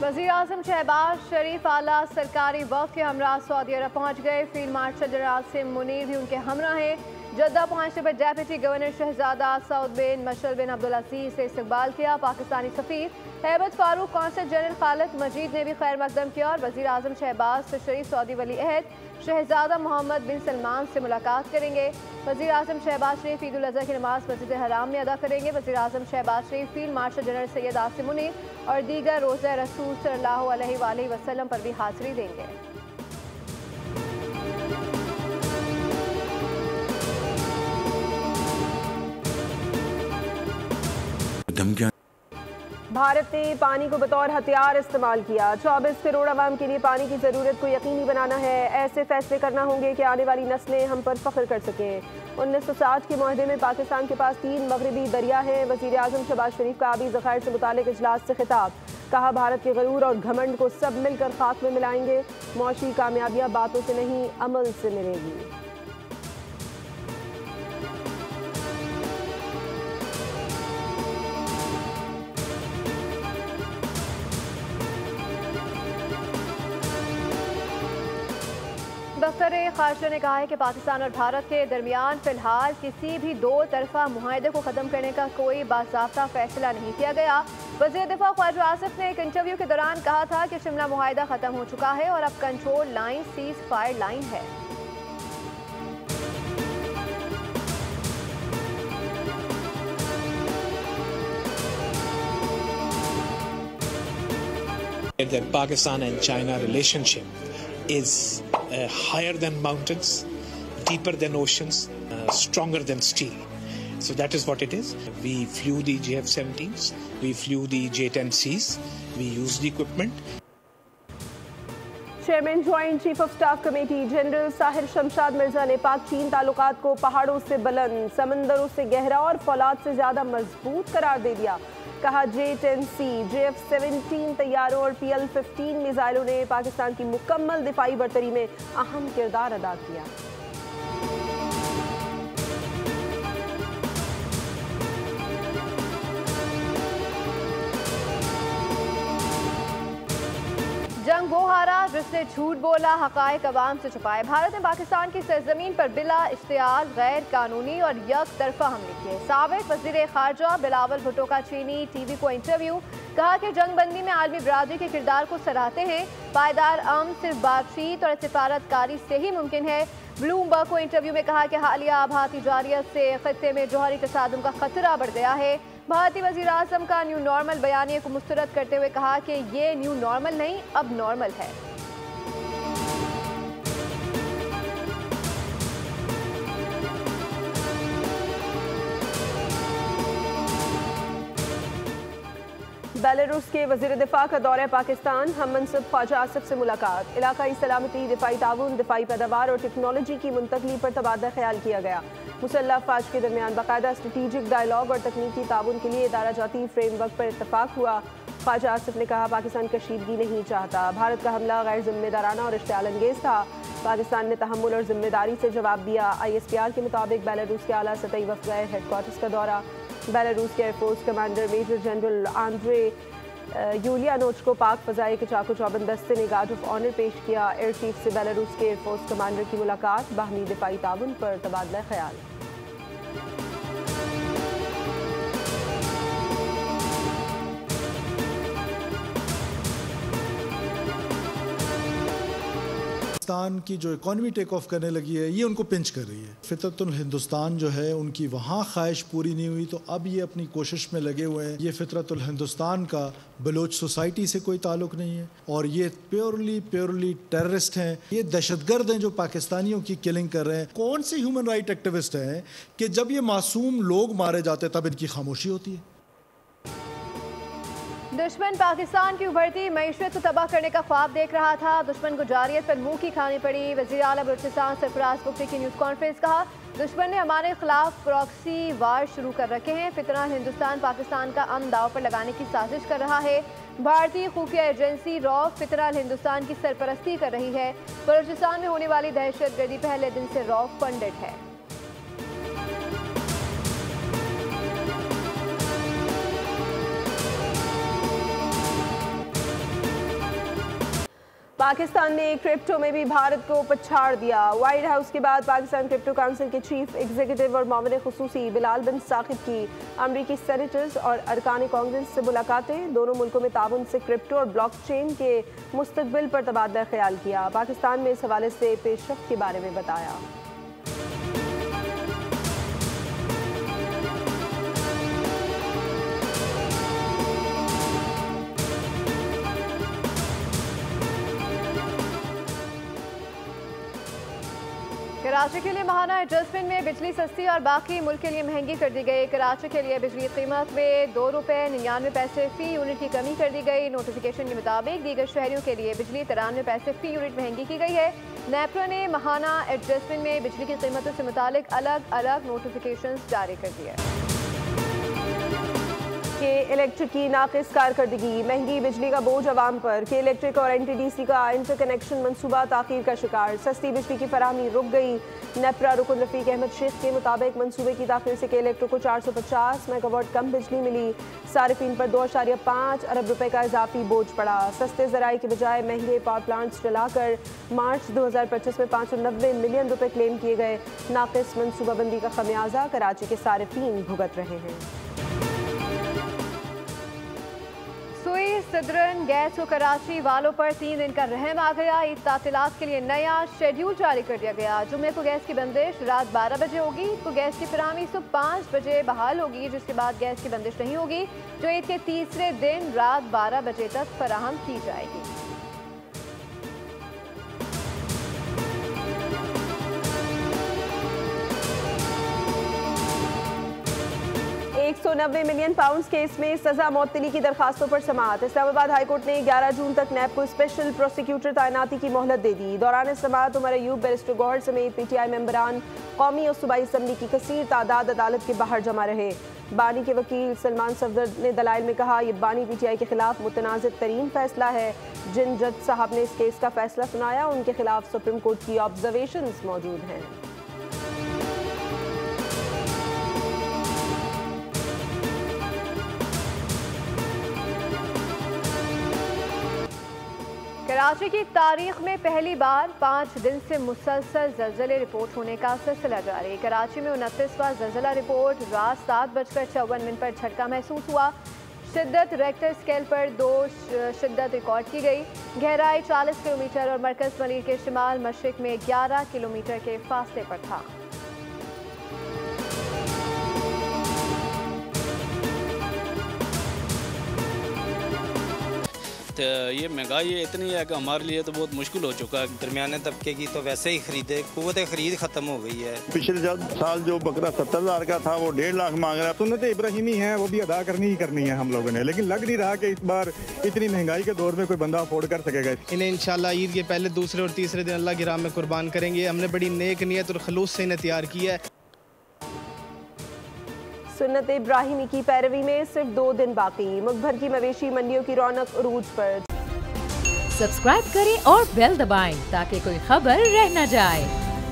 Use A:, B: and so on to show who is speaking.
A: वज़ीर आज़म शहबाज शरीफ आला सरकारी वक्त के हमरा सऊदी अरब पहुँच गए। Field marshal general Asim Munir भी उनके हमरा हैं। जद्दा पहुँचने पर डेप्यूटी गवर्नर शहजादा सऊद बिन मशल बिन अब्दुल अजीज से इस्तकबाल किया। पाकिस्तानी सफ़ीर हैबत फारूक कौंसल जनरल खालिद मजीद ने भी खैर मकदम किया और वज़ीर आज़म शहबाज शरीफ सऊदी वली अहद शहजादा मोहम्मद बिन सलमान से मुलाकात करेंगे। वज़ीर आज़म शहबाज शरीफ ईद उल अज़हा की नमाज मस्जिद हराम में अदा करेंगे। वज़ीर आज़म Shahbaz Sharif field marshal general Syed Asim Munir और दीगर रोज़ा रसूल सल्लल्लाहु अलैहि वसल्लम पर भी हाज़िरी देंगे।
B: भारत ने पानी को बतौर हथियार इस्तेमाल किया। 24 करोड़ अवाम के लिए पानी की ज़रूरत को यकीनी बनाना है। ऐसे फैसले करना होंगे कि आने वाली नस्लें हम पर फख्र कर सकें। 1960 के मुआहदे में पाकिस्तान के पास 3 मगरबी दरिया हैं। वज़ीर आज़म शहबाज शरीफ का आबी ज़खायर से मुतालिक इजलास से खिताब। कहा, भारत के गरूर और घमंड को सब मिलकर खाक में मिलाएंगे। मौशी कामयाबियाँ बातों से नहीं, अमल से मिलेगी।
A: दफ्तर खारजा ने कहा है कि पाकिस्तान और भारत के दरमियान फिलहाल किसी भी दो तरफा मुआहदे को ख़त्म करने का कोई बाज़ाब्ता फैसला नहीं किया गया। वज़ीर दिफा ख्वाजा आसिफ ने एक इंटरव्यू के दौरान कहा था कि शिमला मुआहदा ख़त्म हो चुका है और अब control line cease fire line है।
C: The Pakistan and China relationship is higher than mountains, deeper than oceans, stronger than steel. So that is what it is. We flew the JF-17s, we flew the J-10Cs, we used the equipment.
B: Chairman joint chief of staff committee general Sahir Shamshad Mirza ने पाक चीन ताल्लुकात को पहाड़ों से बुलंद, समंदरों से गहरा और फौलाद से ज्यादा मजबूत करार दे दिया। कहा, J-10C, JF-17 तैयारों और PL-15 मिसाइलों ने पाकिस्तान की मुकम्मल दिफाई बरतरी में अहम किरदार अदा किया।
A: जंग वो हारा जिसने झूठ बोला, हकायक अवाम से छुपाए। भारत ने पाकिस्तान की सरजमीन पर बिला इश्तियाल गैर कानूनी और यक तरफा हमले किए। साबिक वज़ीर खारजा बिलावल भुट्टो का चीनी टीवी को इंटरव्यू। कहा कि जंगबंदी में आलमी बरादरी के किरदार को सराहते हैं। पायदार अमन सिर्फ बातचीत और सिफारतकारी से ही मुमकिन है। ब्लूमबर्ग को इंटरव्यू में कहा कि हालिया आभाती जारियत से खत्ते में जौहरी तसादुम का खतरा बढ़ गया है। भारतीय वज़ीर आज़म का न्यू नॉर्मल बयानिए को मुस्तरद करते हुए कहा कि ये न्यू नॉर्मल नहीं, अब नॉर्मल है।
B: बेलारूस के वज़ीर दिफा का दौरा पाकिस्तान। हम मनसब ख्वाजा आसिफ से मुलाकात। इलाकाई सलामती, दिफाई ताउन, दिफाई पैदावार और टेक्नोलॉजी की मुंतकली पर तबादला ख्याल किया गया। मुसल्लह अफवाज के दरमियान बाकायदा स्ट्रेटीजिक डायलॉग और तकनीकी ताउन के लिए इदारा जाती फ्रेमवर्क पर इत्तफाक हुआ। ख्वाजा आसिफ ने कहा, पाकिस्तान कशीदगी नहीं चाहता। भारत का हमला गैर जिम्मेदाराना और इश्तियाल अंगेज था। पाकिस्तान ने तहम्मुल और जिम्मेदारी से जवाब दिया। ISPR के मुताबिक बेलारूस के आला सतही वफ़द गए हेडक्वार्टर्स का दौरा। बेलारूस के air force commander major general Andrei यूलियानोच को पाक फ़ज़ाए के चाको चौबंद दस्ते ने गार्ड ऑफ ऑनर पेश किया। एयर चीफ से बेलारूस के एयरफोर्स कमांडर की मुलाकात। बाहमी दिफाई ताउन पर तबादला ख्याल।
D: पाकिस्तान की जो इकॉनमी टेक ऑफ करने लगी है, ये उनको पिंच कर रही है। फितरतुल हिंदुस्तान जो है, उनकी वहाँ ख्वाहिश पूरी नहीं हुई, तो अब ये अपनी कोशिश में लगे हुए हैं। ये फितरतुल हिंदुस्तान का बलोच सोसाइटी से कोई ताल्लुक नहीं है और ये प्योरली टेररिस्ट हैं। ये दहशतगर्द हैं जो पाकिस्तानियों की किलिंग कर रहे हैं। कौन से ह्यूमन राइट एक्टिविस्ट हैं कि जब ये मासूम लोग मारे जाते तब इनकी खामोशी होती है?
A: दुश्मन पाकिस्तान की उभरती मईशत को तबाह करने का ख्वाब देख रहा था। दुश्मन को जारियत पर मुंह की खानी पड़ी। वज़ीर आला बलूचिस्तान सरफराज बुख्ती की न्यूज़ कॉन्फ्रेंस। कहा, दुश्मन ने हमारे खिलाफ प्रॉक्सी वार शुरू कर रखे हैं। फितरत हिंदुस्तान पाकिस्तान का अमन दाव पर लगाने की साजिश कर रहा है। भारतीय खुफिया एजेंसी रॉफ फितरत हिंदुस्तान की सरपरस्ती कर रही है। बलूचिस्तान में होने वाली दहशतगर्दी पहले दिन से रॉफ फंडेड है।
B: पाकिस्तान ने क्रिप्टो में भी भारत को पछाड़ दिया। व्हाइट हाउस के बाद पाकिस्तान क्रिप्टो काउंसिल के चीफ एग्जीक्यूटिव और मामले खुसूसी बिलाल बिन साकिब की अमरीकी सेनेटर्स और अरकान कांग्रेस से मुलाकातें। दोनों मुल्कों में ताउन से क्रिप्टो और ब्लॉकचेन के मुस्तकबिल पर तबादला ख्याल किया। पाकिस्तान में इस हवाले से पेशरफ्त के बारे में बताया।
A: कराची के लिए महाना एडजस्टमेंट में बिजली सस्ती और बाकी मुल्क के लिए महंगी कर दी गई। कराची के लिए बिजली कीमत में ₹2.99 फी यूनिट की कमी कर दी गई। नोटिफिकेशन के मुताबिक दीगर शहरियों के लिए बिजली ₹93 फी यूनिट महंगी की गई है। नेपरा ने महाना एडजस्टमेंट में बिजली की कीमतों से मुतालिक अलग अलग नोटिफिकेशन जारी कर दिए।
B: के इलेक्ट्रिक की नाकिस कारकर्दगी, महंगी बिजली का बोझ अवाम पर। के इलेक्ट्रिक और NTDC का इंटरकनेक्शन मनसूबा ताखीर का शिकार। सस्ती बिजली की फराहमी रुक गई। नेपरा रुकन रफीक अहमद शेख के मुताबिक मनसूबे की ताखीर से के इलेक्ट्रिक को 450 मेगावाट कम बिजली मिली। सारिफीन पर 2.5 अरब रुपए का इजाफी बोझ पड़ा। सस्ते जराए के बजाय महंगे पावर प्लांट्स चलाकर मार्च 2025 में 590 मिलियन रुपए क्लेम किए गए। नाकिस मनसूबाबंदी का खमियाजा कराची के सारिफीन भुगत रहे हैं।
A: सुई सदरन गैस को कराची वालों पर 3 दिन का रहम आ गया। ईद तातीलात के लिए नया शेड्यूल जारी कर दिया गया। जुम्मे को गैस की बंदिश रात 12 बजे होगी तो गैस की फराहमी सुबह 5 बजे बहाल होगी, जिसके बाद गैस की बंदिश नहीं होगी, जो ईद के तीसरे दिन रात 12 बजे तक फराहम की जाएगी।
B: 190 मिलियन पाउंड केस में सजा मौतली की दरखास्तों पर समाअत। इस्लामाबाद हाईकोर्ट ने 11 जून तक नैब को स्पेशल प्रोसिक्यूटर तैनाती की मोहलत दे दी। दौरान समाअत उमर अयूब, बैरिस्टर गौहर समेत PTI मेंबरान कौमी और सूबाई असम्बली की कसीर तादाद अदालत के बाहर जमा रहे। बानी के वकील सलमान सफदर ने दलाइल में कहा, यह बानी PTI के खिलाफ मुतनाज़िर तरीन फैसला है। जिन जज साहब ने इस केस का फैसला सुनाया उनके खिलाफ सुप्रीम कोर्ट की ऑब्जर्वेशंस मौजूद हैं।
A: कराची की तारीख में पहली बार 5 दिन से मुसलसल ज़लज़ले रिपोर्ट होने का सिलसिला जारी। कराची में 29वां ज़लज़ला रिपोर्ट रात 7:54 पर झटका महसूस हुआ। शिद्दत रेक्टर स्केल पर 2 शिद्दत रिकॉर्ड की गई। गहराई 40 किलोमीटर और मरकज़ मलिर के शिमाल मशरिक में 11 किलोमीटर के फासले पर था।
E: ये महंगाई इतनी है कि हमारे लिए तो बहुत मुश्किल हो चुका है।
F: दरमियाने तबके की तो वैसे ही खरीदे, कुव्वत खरीद खत्म हो गई है।
G: पिछले साल जो बकरा 70,000 का था वो 1.5 लाख मांग रहा है। सुन्नत इब्राहिमी है वो भी अदा करनी ही करनी है हम लोगों ने, लेकिन लग नहीं रहा कि इस बार इतनी महंगाई के दौर में कोई बंदा अफोर्ड कर सकेगा।
H: इन्हें इंशाल्लाह ईद के पहले, दूसरे और तीसरे दिन अल्लाह की राह में कुर्बान करेंगे। हमने बड़ी नेक नियत और खलूस से इन्हें तैयार किया है।
B: सुन्नत इब्राहिमी की पैरवी में सिर्फ 2 दिन बाकी। मुल्क भर की मवेशी मंडियों की रौनक उरूज पर।
I: सब्सक्राइब करें और बेल दबाएं ताकि कोई खबर रह न जाए।